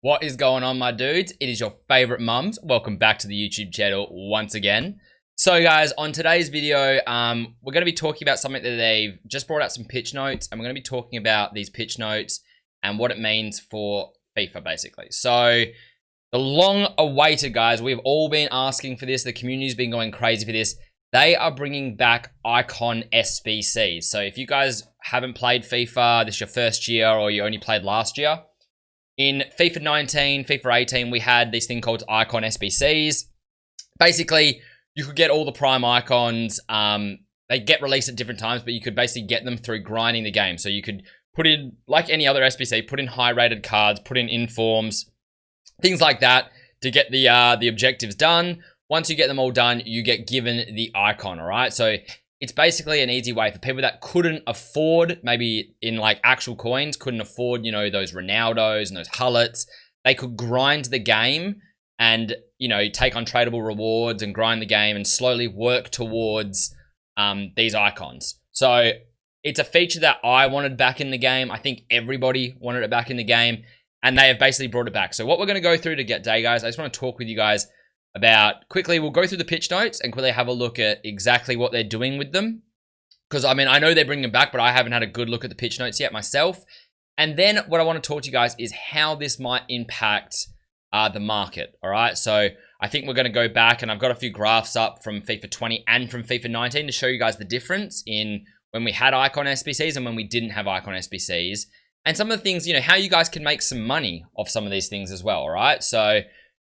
What is going on, my dudes? It is your favorite mums. Welcome back to the YouTube channel once again. So guys, on today's video, we're going to be talking about something that they've just brought out some pitch notes, and we're going to be talking about these pitch notes and what it means for FIFA, basically. So the long awaited, guys, we've all been asking for this. The community's been going crazy for this. They are bringing back icon SBCs. So if you guys haven't played FIFA, this is your first year, or you only played last year, in FIFA 19, FIFA 18, we had this thing called icon SBCs. Basically, you could get all the prime icons. They get released at different times, but you could basically get them through grinding the game. So you could put in, like any other SBC, put in high-rated cards, put in informs, things like that to get the objectives done. Once you get them all done, you get given the icon, all right? So it's basically an easy way for people that couldn't afford, maybe in like actual coins, couldn't afford, you know, those Ronaldos and those Hullets. They could grind the game and, you know, take on tradable rewards and grind the game and slowly work towards these icons. So it's a feature that I wanted back in the game. I think everybody wanted it back in the game, and they have basically brought it back. So what we're going to go through today, guys, I just want to talk with you guys about quickly. We'll go through the pitch notes and quickly have a look at exactly what they're doing with them. Because, I mean, I know they're bringing them back, but I haven't had a good look at the pitch notes yet myself. And then what I want to talk to you guys is how this might impact the market, all right? So I think we're going to go back, and I've got a few graphs up from FIFA 20 and from FIFA 19 to show you guys the difference in when we had icon SBCs and when we didn't have icon SBCs. And some of the things, you know, how you guys can make some money off some of these things as well, all right? So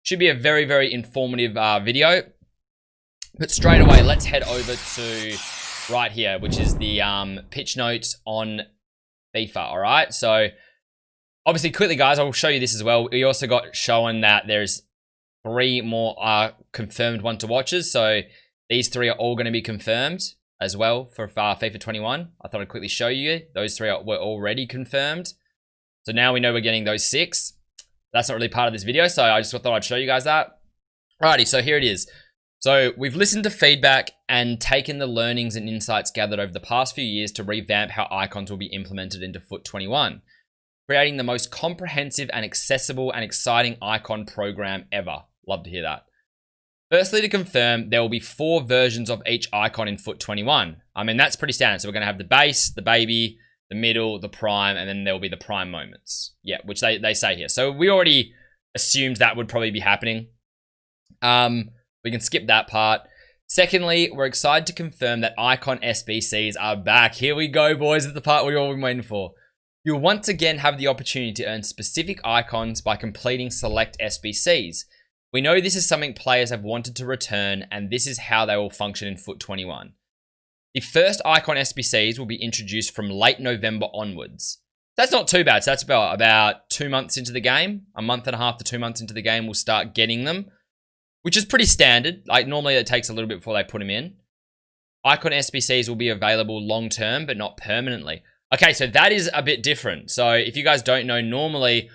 should be a very, very informative video. But straight away, let's head over to right here, which is the pitch notes on FIFA, all right? So obviously, quickly, guys, I will show you this as well. We also got showing that there's 3 more confirmed one-to-watches. So these 3 are all going to be confirmed as well for FIFA 21. I thought I'd quickly show you. Those 3 were already confirmed. So now we know we're getting those 6. That's not really part of this video, so I just thought I'd show you guys that. Alrighty, so here it is. So we've listened to feedback and taken the learnings and insights gathered over the past few years to revamp how icons will be implemented into FUT 21, creating the most comprehensive and accessible and exciting icon program ever. Love to hear that. Firstly, to confirm, there will be 4 versions of each icon in FUT 21. I mean, that's pretty standard. So we're going to have the base, the baby, the middle, the prime, and then there will be the prime moments. Yeah, which they say here. So we already assumed that would probably be happening. We can skip that part. Secondly, we're excited to confirm that icon SBCs are back. Here we go, boys. It's the part we've all been waiting for. You'll once again have the opportunity to earn specific icons by completing select SBCs. We know this is something players have wanted to return, and this is how they will function in FUT 21. The first icon SBCs will be introduced from late November onwards. That's not too bad. So that's about 2 months into the game. A month and a half to 2 months into the game, we'll start getting them, which is pretty standard. Like, normally it takes a little bit before they put them in. Icon SBCs will be available long-term, but not permanently. Okay, so that is a bit different. So if you guys don't know, normally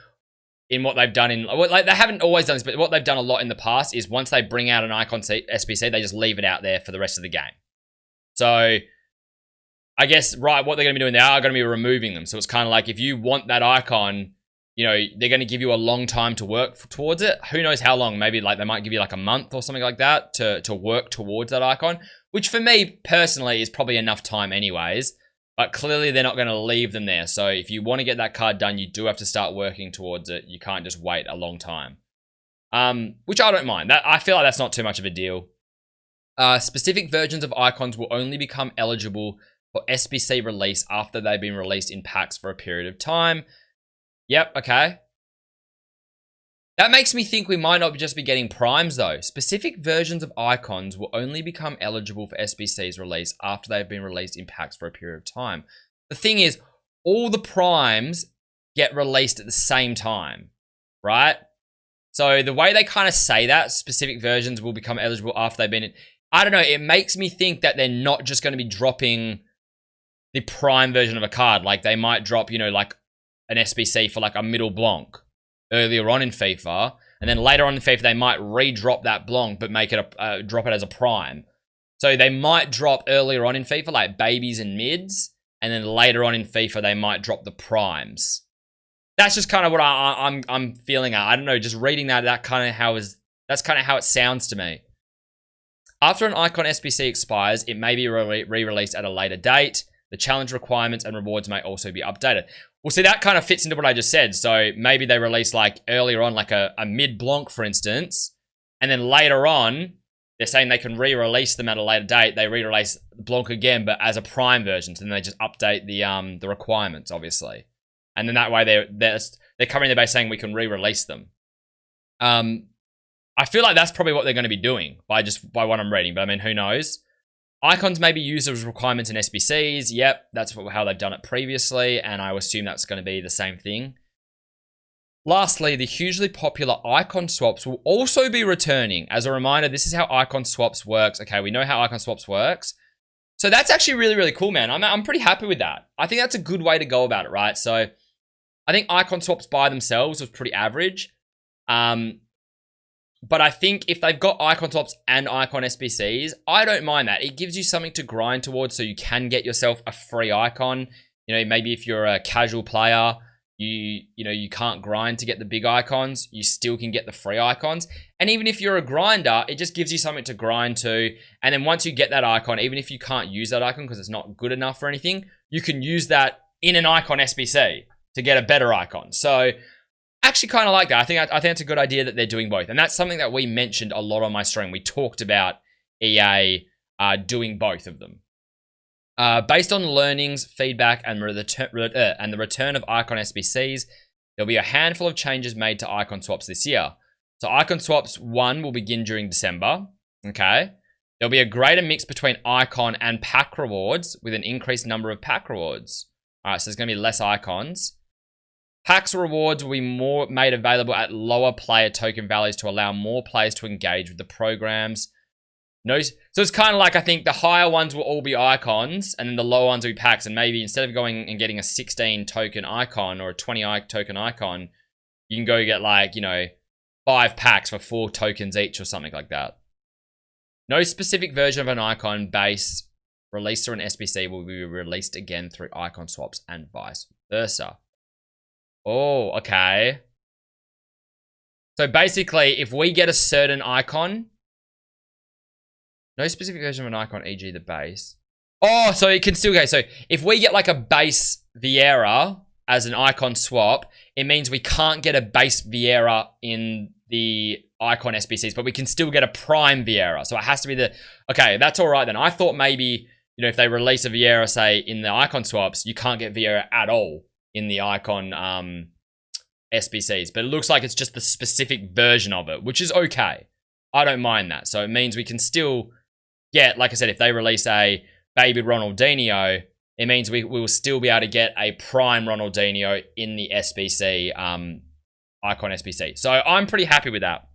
in what they've done in, like, they haven't always done this, but what they've done a lot in the past is once they bring out an icon SBC, they just leave it out there for the rest of the game. So I guess, right, what they're going to be doing, they are going to be removing them. So it's kind of like, if you want that icon, you know, they're going to give you a long time to work towards it. Who knows how long? Maybe like they might give you like a month or something like that to work towards that icon, which for me personally is probably enough time anyways. But clearly they're not going to leave them there. So if you want to get that card done, you do have to start working towards it. You can't just wait a long time. Which I don't mind. I feel like that's not too much of a deal. Specific versions of icons will only become eligible for SBC release after they've been released in packs for a period of time. Yep, okay. That makes me think we might not just be getting primes though. Specific versions of icons will only become eligible for SBC's release after they've been released in packs for a period of time. The thing is, all the primes get released at the same time, right? So the way they kind of say that, specific versions will become eligible after they've been in, I don't know, it makes me think that they're not just going to be dropping the prime version of a card. Like, they might drop, you know, like an SBC for like a middle Blanc earlier on in FIFA, and then later on in FIFA, they might re-drop that Blanc, but make it drop it as a prime. So they might drop earlier on in FIFA, like babies and mids, and then later on in FIFA, they might drop the primes. that's just kind of what I'm feeling at. I don't know, just reading that's kind of how it sounds to me. After an icon SBC expires, it may be re-released at a later date. The challenge requirements and rewards may also be updated. Well, see, that kind of fits into what I just said. So maybe they release like earlier on, like a mid-Blanc, for instance, and then later on, they're saying they can re-release them at a later date. They re-release Blanc again, but as a prime version. So then they just update the requirements, obviously. And then that way they're covering their base saying we can re-release them. I feel like that's probably what they're going to be doing by what I'm reading. But I mean, who knows? Icons may be used as requirements in SBCs. Yep, that's how they've done it previously, and I assume that's going to be the same thing. Lastly, the hugely popular icon swaps will also be returning. As a reminder, this is how icon swaps works. Okay, we know how icon swaps works. So that's actually really, really cool, man. I'm pretty happy with that. I think that's a good way to go about it, right? So I think icon swaps by themselves was pretty average. But I think if they've got icon swaps and icon SBCs, I don't mind that. It gives you something to grind towards so you can get yourself a free icon. You know, maybe if you're a casual player, you can't grind to get the big icons, you still can get the free icons. And even if you're a grinder, it just gives you something to grind to. And then once you get that icon, even if you can't use that icon because it's not good enough for anything, you can use that in an icon SBC to get a better icon. So actually kind of like that. I think it's a good idea that they're doing both. And that's something that we mentioned a lot on my stream. We talked about EA doing both of them. Based on learnings, feedback, and the return of icon SBCs, there'll be a handful of changes made to icon swaps this year. So icon swaps 1 will begin during December. Okay. There'll be a greater mix between icon and pack rewards with an increased number of pack rewards. All right, so there's going to be less icons. Packs rewards will be more made available at lower player token values to allow more players to engage with the programs. No, so it's kind of like, I think the higher ones will all be icons and then the lower ones will be packs. And maybe instead of going and getting a 16 token icon or a 20 token icon, you can go get like, 5 packs for 4 tokens each or something like that. No specific version of an icon base released through an SBC will be released again through icon swaps and vice versa. Oh, okay. So basically, if we get a certain icon, no specific version of an icon, e.g. the base. Oh, so it can still go. So if we get like a base Vieira as an icon swap, it means we can't get a base Vieira in the icon SBCs, but we can still get a prime Vieira. So it has to be okay, that's all right then. I thought maybe, if they release a Vieira, say, in the icon swaps, you can't get Vieira at all in the icon SBCs, but it looks like it's just the specific version of it, which is okay. I don't mind that. So it means we can still get, like I said, if they release a baby Ronaldinho, it means we will still be able to get a prime Ronaldinho in the SBC, icon SBC. So I'm pretty happy with that.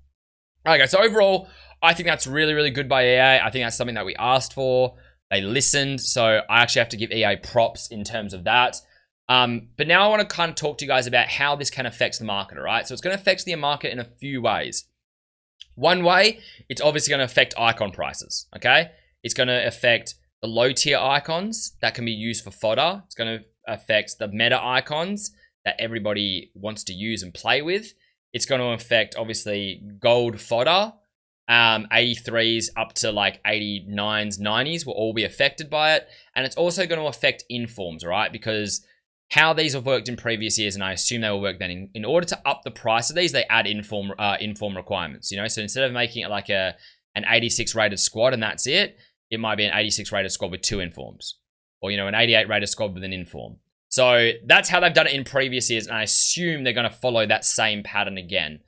All right, guys. So overall, I think that's really, really good by EA. I think that's something that we asked for. They listened. So I actually have to give EA props in terms of that. But now I want to kind of talk to you guys about how this can affect the market, all right? So it's going to affect the market in a few ways. One way, it's obviously going to affect icon prices, okay? It's going to affect the low-tier icons that can be used for fodder. It's going to affect the meta icons that everybody wants to use and play with. It's going to affect, obviously, gold fodder. 83s up to like 89s, 90s will all be affected by it. And it's also going to affect informs, all right? Because how these have worked in previous years, and I assume they will work then, in order to up the price of these, they add inform requirements, So instead of making it like an 86 rated squad and that's it, it might be an 86 rated squad with 2 informs. Or, an 88 rated squad with an inform. So that's how they've done it in previous years, and I assume they're going to follow that same pattern again.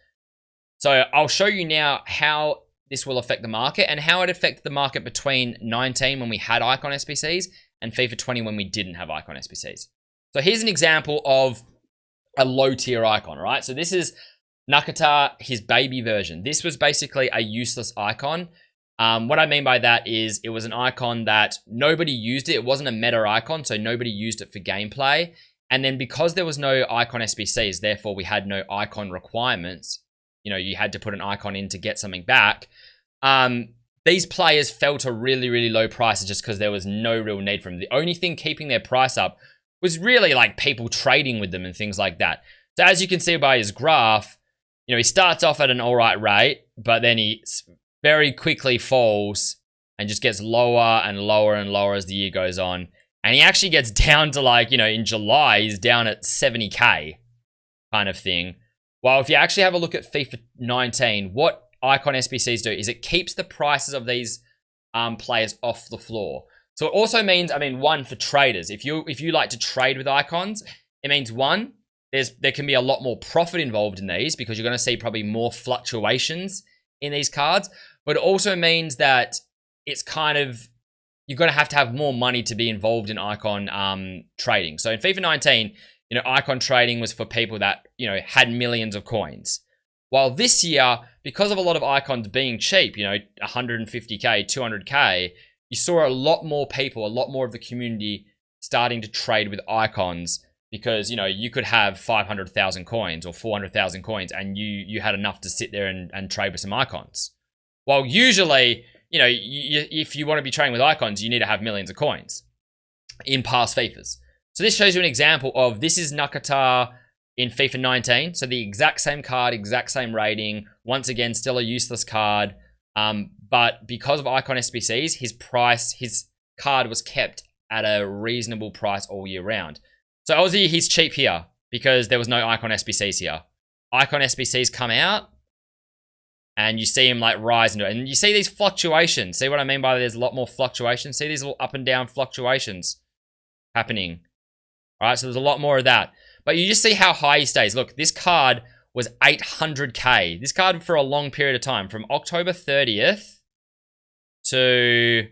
So I'll show you now how this will affect the market and how it affected the market between 19 when we had icon SBCs and FIFA 20 when we didn't have icon SBCs. So here's an example of a low tier icon, right? So this is Nakata, his baby version. This was basically a useless icon. What I mean by that is it was an icon that nobody used it. It wasn't a meta icon, so nobody used it for gameplay. And then because there was no icon SBCs, therefore we had no icon requirements. You had to put an icon in to get something back. These players fell to really, really low prices just because there was no real need for them. The only thing keeping their price up was really like people trading with them and things like that. So as you can see by his graph, you know, he starts off at an all right rate, but then he very quickly falls and just gets lower and lower and lower as the year goes on. And he actually gets down to like, you know, in July, he's down at 70K kind of thing. Well, if you actually have a look at FIFA 19, what Icon SBCs do is it keeps the prices of these players off the floor. So it also means, I mean, one, for traders, if you like to trade with icons, it means one, there can be a lot more profit involved in these because you're going to see probably more fluctuations in these cards. But it also means that it's kind of, you're going to have more money to be involved in icon trading. So in FIFA 19, you know, icon trading was for people that, you know, had millions of coins. While this year, because of a lot of icons being cheap, you know, 150K, 200K, you saw a lot more people, a lot more of the community starting to trade with icons because, you know, you could have 500,000 coins or 400,000 coins and you had enough to sit there and trade with some icons. While usually, you know, if you want to be trading with icons, you need to have millions of coins in past FIFAs. So this shows you an example of, this is Nakata in FIFA 19. So the exact same card, exact same rating. Once again, still a useless card. But because of Icon SBCs, his card was kept at a reasonable price all year round. So obviously he's cheap here because there was no Icon SBCs here. Icon SBCs come out and you see him like rise into it. And you see these fluctuations. See what I mean by there's a lot more fluctuations? See these little up and down fluctuations happening. All right, so there's a lot more of that. But you just see how high he stays. Look, this card was 800K. This card for a long period of time, from October 30th to,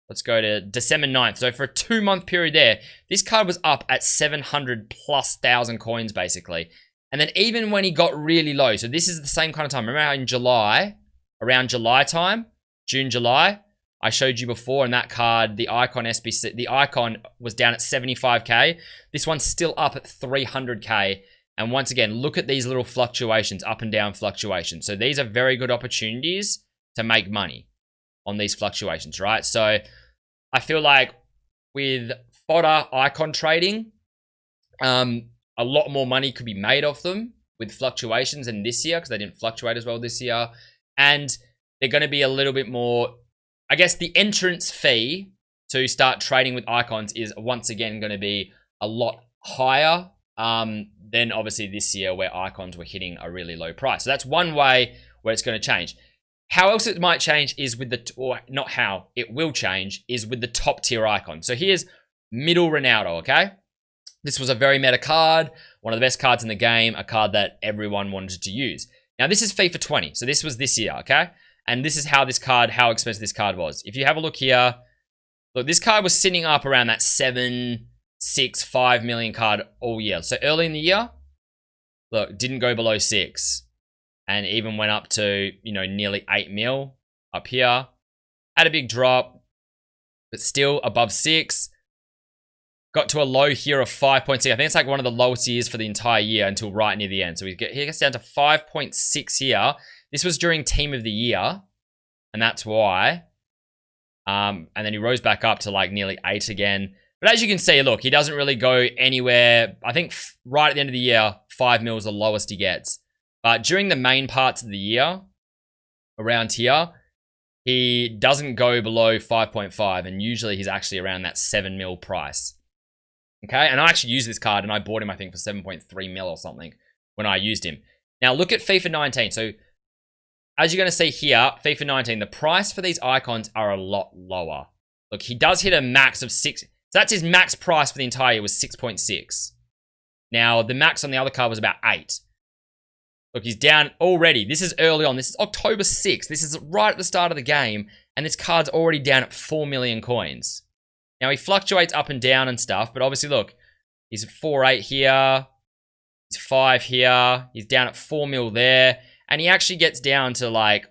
let's go to December 9th. So for a 2-month period there, this card was up at 700,000+ coins, basically. And then even when he got really low, so this is the same kind of time. Remember how in July, around July time, June, July, I showed you before, and that card, the Icon SBC, the Icon was down at 75K. This one's still up at 300K. And once again, look at these little fluctuations, up and down fluctuations. So these are very good opportunities to make money on these fluctuations, right? So I feel like with fodder icon trading, a lot more money could be made off them with fluctuations than this year because they didn't fluctuate as well this year. And they're going to be a little bit more, I guess the entrance fee to start trading with icons is once again going to be a lot higher than obviously this year where icons were hitting a really low price. So that's one way where it's going to change. How else it might change is with the, or not how, it will change is with the top tier icon. So here's middle Ronaldo, okay? This was a very meta card, one of the best cards in the game, a card that everyone wanted to use. Now this is FIFA 20, so this was this year, okay? And this is how this card, how expensive this card was. If you have a look here, look, this card was sitting up around that 7, 6, 5 million card all year. So early in the year, look, didn't go below 6. And even went up to, you know, nearly 8 mil up here. Had a big drop, but still above 6. Got to a low here of 5.6. I think it's like one of the lowest years for the entire year until right near the end. So he gets down to 5.6 here. This was during Team of the Year, and that's why. And then he rose back up to like nearly 8 again. But as you can see, look, he doesn't really go anywhere. I think right at the end of the year, 5 mil is the lowest he gets. But during the main parts of the year, around here, he doesn't go below 5.5, and usually he's actually around that 7 mil price. Okay, and I actually used this card, and I bought him, I think, for 7.3 mil or something when I used him. Now, look at FIFA 19. So, as you're going to see here, FIFA 19, the price for these icons are a lot lower. Look, he does hit a max of 6. So, that's his max price for the entire year was 6.6. Now, the max on the other card was about 8. Look, he's down already. This is early on. This is October 6th. This is right at the start of the game, and this card's already down at 4 million coins. Now, he fluctuates up and down and stuff, but obviously, look, he's at 4.8 here. He's 5 here. He's down at 4 mil there. And he actually gets down to, like,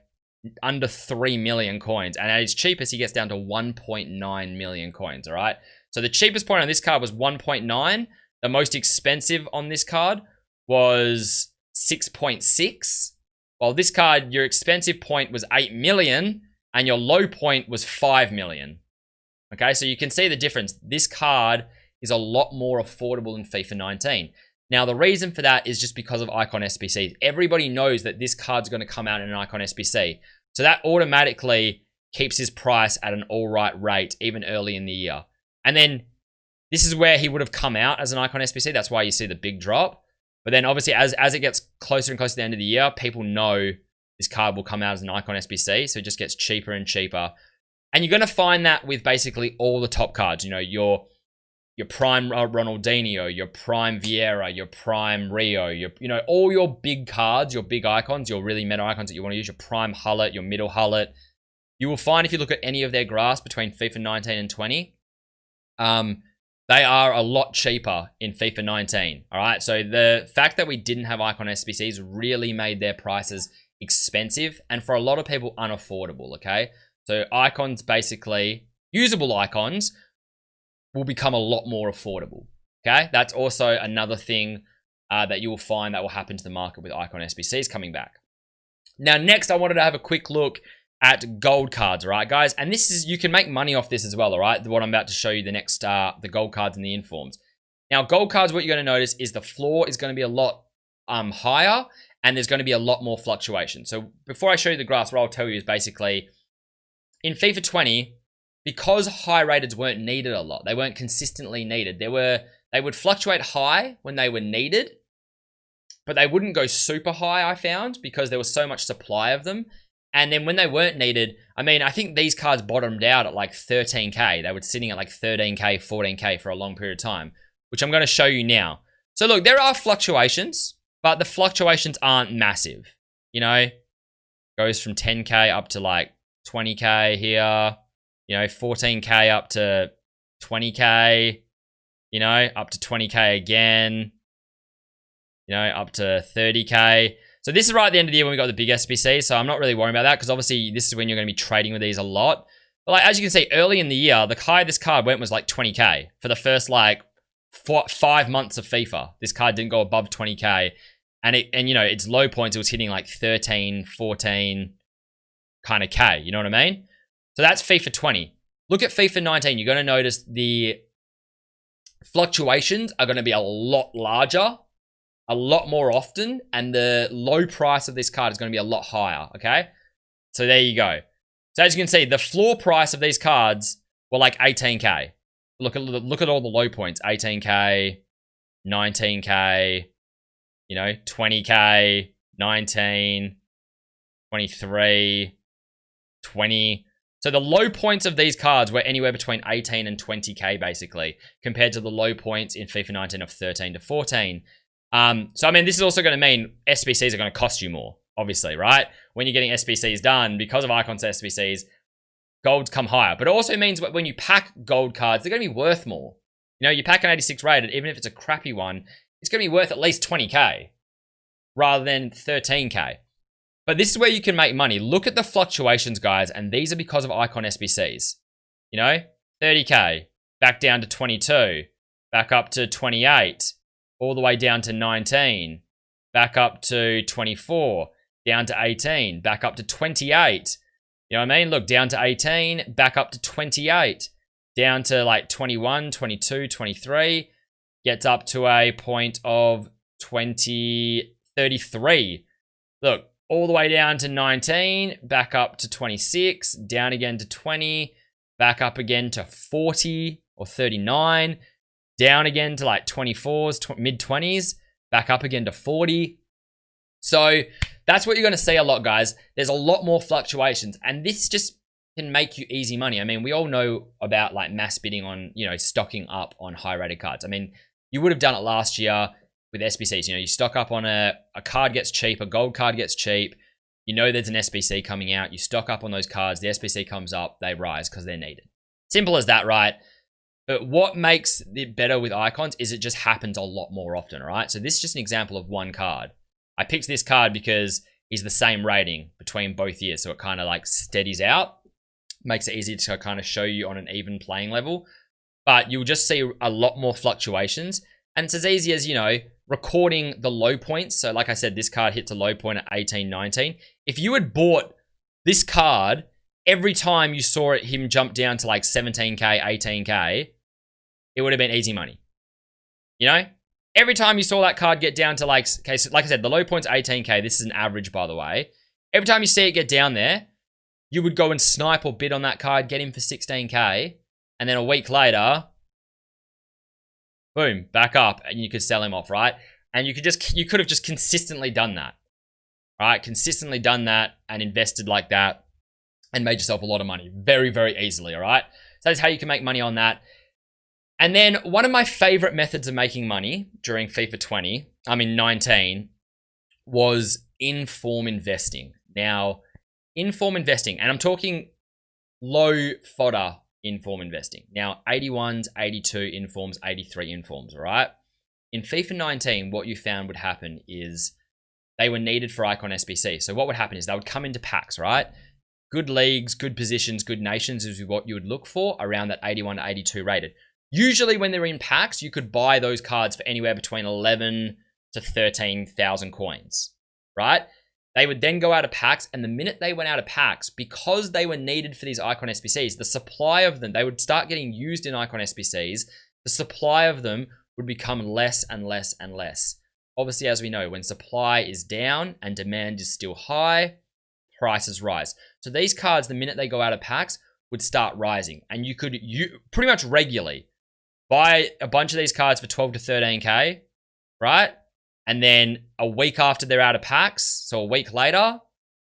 under 3 million coins. And at his cheapest, he gets down to 1.9 million coins, all right? So the cheapest point on this card was 1.9. The most expensive on this card was 6.6. While this card, your expensive point was 8 million, and your low point was 5 million. Okay, so you can see the difference. This card is a lot more affordable than FIFA 19. Now, the reason for that is just because of Icon SBCs. Everybody knows that this card's going to come out in an Icon SBC. So that automatically keeps his price at an all right rate, even early in the year. And then this is where he would have come out as an Icon SBC. That's why you see the big drop. But then obviously as it gets closer and closer to the end of the year, people know this card will come out as an Icon SBC. So it just gets cheaper and cheaper. And you're going to find that with basically all the top cards. You know, your prime Ronaldinho, your prime Vieira, your prime Rio, all your big cards, your big icons, your really meta icons that you want to use, your prime Hullet, your middle Hullet. You will find if you look at any of their graphs between FIFA 19 and 20, they are a lot cheaper in FIFA 19. All right. So the fact that we didn't have Icon SBCs really made their prices expensive and for a lot of people unaffordable. Okay. So icons, basically usable icons, will become a lot more affordable. Okay. That's also another thing that you will find that will happen to the market with Icon SBCs coming back. Now, next, I wanted to have a quick look at gold cards, all right, guys? And this is, you can make money off this as well, all right? What I'm about to show you, the next, the gold cards and the informs. Now, gold cards, what you're going to notice is the floor is going to be a lot higher and there's going to be a lot more fluctuation. So before I show you the graphs, what I'll tell you is basically in FIFA 20, because high rateds weren't needed a lot, they weren't consistently needed. They would fluctuate high when they were needed, but they wouldn't go super high, I found, because there was so much supply of them. And then when they weren't needed, I mean, I think these cards bottomed out at like 13K. They were sitting at like 13K, 14K for a long period of time, which I'm going to show you now. So look, there are fluctuations, but the fluctuations aren't massive. You know, goes from 10K up to like 20K here, 14K up to 20K, up to 20K again, up to 30K. So this is right at the end of the year when we got the big SBC. So I'm not really worrying about that because obviously this is when you're going to be trading with these a lot. But like, as you can see, early in the year, the high this card went was like 20K for the first like 5 months of FIFA. This card didn't go above 20K. And its low points, it was hitting like 13, 14 kind of K. You know what I mean? So that's FIFA 20. Look at FIFA 19. You're going to notice the fluctuations are going to be a lot larger, a lot more often, and the low price of this card is going to be a lot higher, okay? So there you go. So as you can see, the floor price of these cards were like 18K. Look at all the low points. 18K, 19K, 20K, 19, 23, 20. So the low points of these cards were anywhere between 18 and 20K basically, compared to the low points in FIFA 19 of 13 to 14. So I mean, this is also going to mean SBCs are going to cost you more, obviously, right? When you're getting SBCs done, because of Icons SBCs, golds come higher. But it also means when you pack gold cards, they're going to be worth more. You pack an 86 rated, even if it's a crappy one, it's going to be worth at least 20K rather than 13K. But this is where you can make money. Look at the fluctuations, guys, and these are because of Icon SBCs. 30K, back down to 22, back up to 28, all the way down to 19, back up to 24, down to 18, back up to 28. You know what I mean? Look, down to 18, back up to 28, down to like 21, 22, 23, gets up to a point of 33. Look, all the way down to 19, back up to 26, down again to 20, back up again to 40 or 39, down again to like 24s, mid-20s, back up again to 40. So that's what you're going to see a lot, guys. There's a lot more fluctuations, and this just can make you easy money. I mean, we all know about like mass bidding on, stocking up on high-rated cards. I mean, you would have done it last year with SBCs. You stock up on a card gets cheap, a gold card gets cheap. There's an SBC coming out. You stock up on those cards. The SBC comes up. They rise because they're needed. Simple as that, right? But what makes it better with icons is it just happens a lot more often, all right? So this is just an example of one card. I picked this card because he's the same rating between both years. So it kind of like steadies out, makes it easy to kind of show you on an even playing level. But you'll just see a lot more fluctuations. And it's as easy as, recording the low points. So like I said, this card hits a low point at 18, 19. If you had bought this card every time you saw him jump down to like 17K, 18K, it would have been easy money. every time you saw that card get down to like, okay, so like I said, the low point's 18k. This is an average, by the way. Every time you see it get down there, you would go and snipe or bid on that card, get him for 16k, and then a week later, boom, back up, and you could sell him off, right? And you could have just consistently done that, right? Consistently done that and invested like that and made yourself a lot of money very, very easily, all right? So that's how you can make money on that. And then one of my favorite methods of making money during FIFA 19, was in-form investing. Now, in-form investing, and I'm talking low fodder in-form investing. Now, 81s, 82 informs, 83 informs, all right? In FIFA 19, what you found would happen is they were needed for Icon SBC. So what would happen is they would come into packs, right? Good leagues, good positions, good nations is what you would look for around that 81 to 82 rated. Usually when they're in packs, you could buy those cards for anywhere between 11 to 13,000 coins, right? They would then go out of packs, and the minute they went out of packs, because they were needed for these Icon SBCs, the supply of them, they would start getting used in Icon SBCs. The supply of them would become less and less and less. Obviously, as we know, when supply is down and demand is still high, prices rise. So these cards, the minute they go out of packs, would start rising. And you could pretty much regularly buy a bunch of these cards for 12 to 13k, right? And then a week after they're out of packs, so a week later,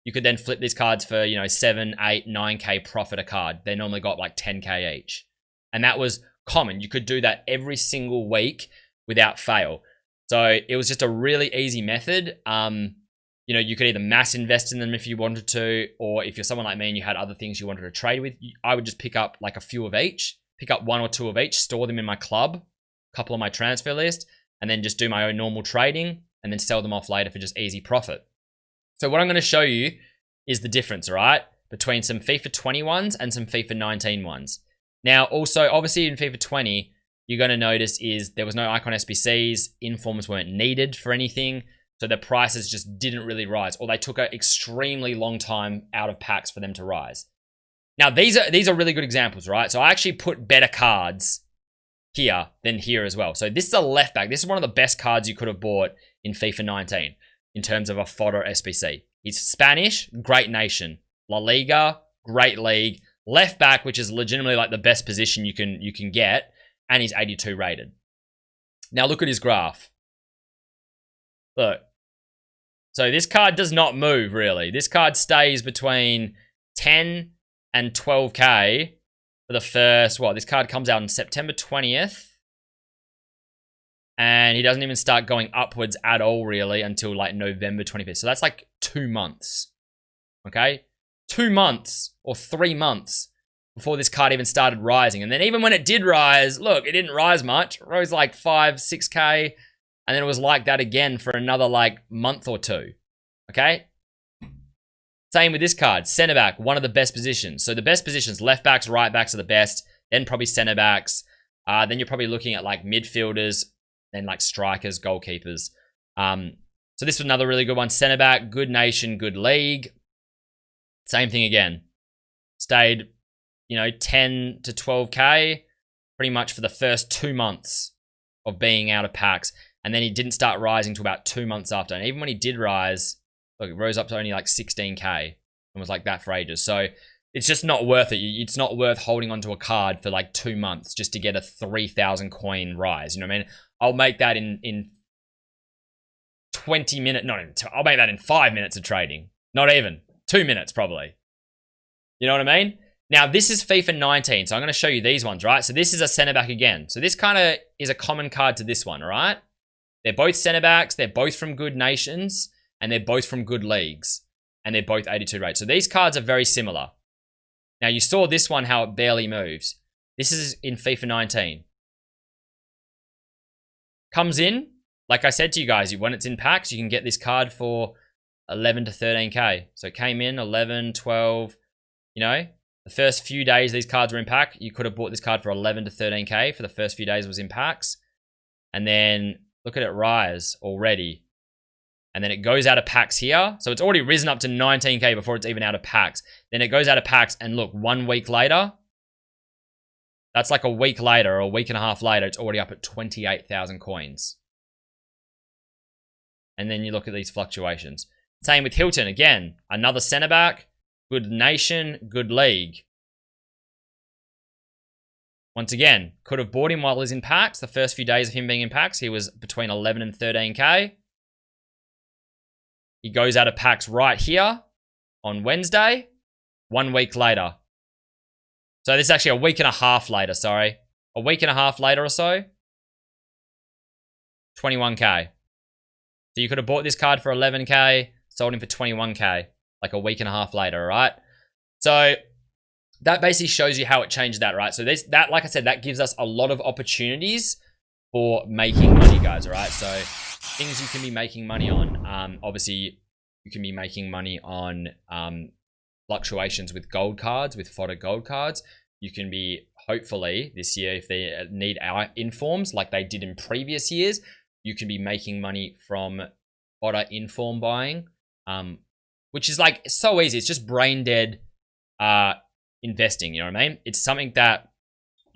you could then flip these cards for, 7, 8, 9k profit a card. They normally got like 10k each. And that was common. You could do that every single week without fail. So it was just a really easy method. You could either mass invest in them if you wanted to, or if you're someone like me and you had other things you wanted to trade with, I would just pick up like a few of each, pick up 1 or 2 of each, store them in my club, a couple on my transfer list, and then just do my own normal trading and then sell them off later for just easy profit. So what I'm going to show you is the difference, all right, between some FIFA 20 ones and some FIFA 19 ones. Now, also, obviously in FIFA 20, you're going to notice is there was no Icon SBCs, informs weren't needed for anything, so the prices just didn't really rise, or they took an extremely long time out of packs for them to rise. Now, these are really good examples, right? So I actually put better cards here than here as well. So this is a left back. This is one of the best cards you could have bought in FIFA 19 in terms of a fodder SBC. He's Spanish, great nation. La Liga, great league. Left back, which is legitimately like the best position you can get, and he's 82 rated. Now look at his graph. Look. So this card does not move, really. This card stays between 10 and 12k for the first, this card comes out on September 20th. And he doesn't even start going upwards at all, really, until like November 25th. So that's like 2 months. Okay? 2 months or 3 months before this card even started rising. And then even when it did rise, look, it didn't rise much. It rose like 5, 6k. And then it was like that again for another like month or two. Okay? Same with this card. Centre back, one of the best positions. So the best positions, left backs, right backs are the best. Then probably centre backs. Then you're probably looking at like midfielders. Then like strikers, goalkeepers. So this was another really good one. Centre back, good nation, good league. Same thing again. Stayed, 10 to 12k pretty much for the first 2 months of being out of packs. And then he didn't start rising until about 2 months after. And even when he did rise, look, it rose up to only like 16k and was like that for ages. So it's just not worth it. It's not worth holding onto a card for like 2 months just to get a 3,000 coin rise. You know what I mean? I'll make that in 20 minutes. Not even. I'll make that in 5 minutes of trading. Not even 2 minutes probably. You know what I mean? Now this is FIFA 19, so I'm going to show you these ones, right? So this is a centre back again. So this kind of is a common card to this one, all right? They're both centre backs. They're both from good nations, and they're both from good leagues, and they're both 82 rated. So these cards are very similar. Now you saw this one how it barely moves. This is in FIFA 19. Comes in, like I said to you guys, when it's in packs, you can get this card for 11 to 13k. So it came in 11, 12, the first few days these cards were in pack, you could have bought this card for 11 to 13k for the first few days it was in packs. And then look at it rise already. And then it goes out of packs here. So it's already risen up to 19k before it's even out of packs. Then it goes out of packs, and look, 1 week later, that's like a week later or a week and a half later, it's already up at 28,000 coins. And then you look at these fluctuations. Same with Hilton. Again, another centre back. Good nation, good league. Once again, could have bought him while he's in packs. The first few days of him being in packs, he was between 11 and 13k. He goes out of packs right here on Wednesday. 1 week later. So this is actually a week and a half later, sorry. A week and a half later or so. 21k. So you could have bought this card for 11k, sold him for 21k, like a week and a half later, right? So that basically shows you how it changed that, right? So that, like I said, that gives us a lot of opportunities for making money, guys, all right? So things you can be making money on. Obviously, you can be making money on fluctuations with gold cards, with fodder gold cards. You can be, hopefully, this year, if they need our informs like they did in previous years, you can be making money from fodder inform buying, which is like so easy. It's just brain dead investing, you know what I mean? It's something that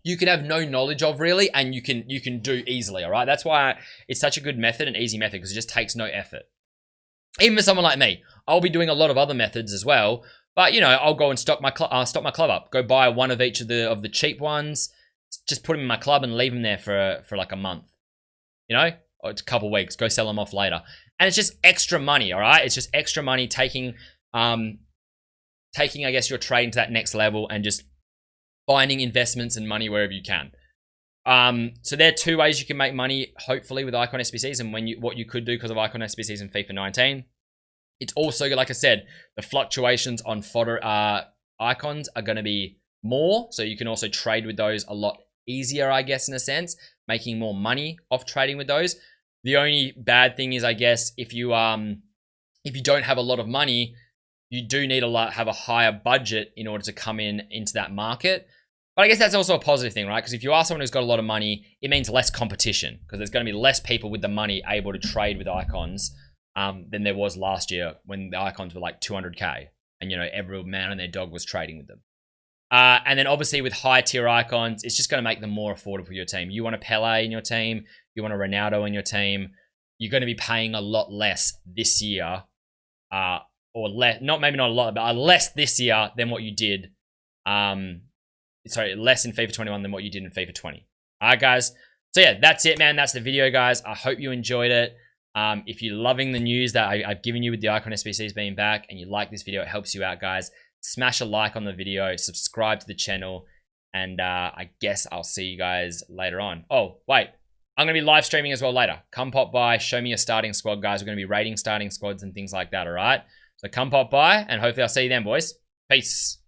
you can have no knowledge of really, and you can do easily, all right? That's why it's such a good method, an easy method, because it just takes no effort. Even for someone like me, I'll be doing a lot of other methods as well, but you know, I'll go and stock my club up, go buy one of each of the cheap ones, just put them in my club and leave them there for like a month, you know, or it's a couple of weeks, go sell them off later, and it's just extra money, all right? It's just extra money taking I guess your trading to that next level and just finding investments and money wherever you can. So there are two ways you can make money, hopefully, with Icon SBCs, and what you could do because of Icon SBCs in FIFA 19. It's also, like I said, the fluctuations on fodder icons are going to be more, so you can also trade with those a lot easier, I guess, in a sense, making more money off trading with those. The only bad thing is, I guess, if you don't have a lot of money, you do need have a higher budget in order to come into that market. But I guess that's also a positive thing, right? Because if you are someone who's got a lot of money, it means less competition, because there's going to be less people with the money able to trade with icons than there was last year when the icons were like 200k and, you know, every man and their dog was trading with them. And then obviously with high tier icons, it's just going to make them more affordable for your team. You want a Pele in your team, you want a Ronaldo in your team, you're going to be paying a lot less this year, or less, maybe not a lot, but less this year than what you did. Less in FIFA 21 than what you did in FIFA 20. All right, guys. So yeah, that's it, man. That's the video, guys. I hope you enjoyed it. If you're loving the news that I've given you with the Icon SBCs being back, and you like this video, it helps you out, guys, smash a like on the video, subscribe to the channel, and I guess I'll see you guys later on. Oh, wait. I'm going to be live streaming as well later. Come pop by, show me your starting squad, guys. We're going to be rating starting squads and things like that, all right? So come pop by, and hopefully I'll see you then, boys. Peace.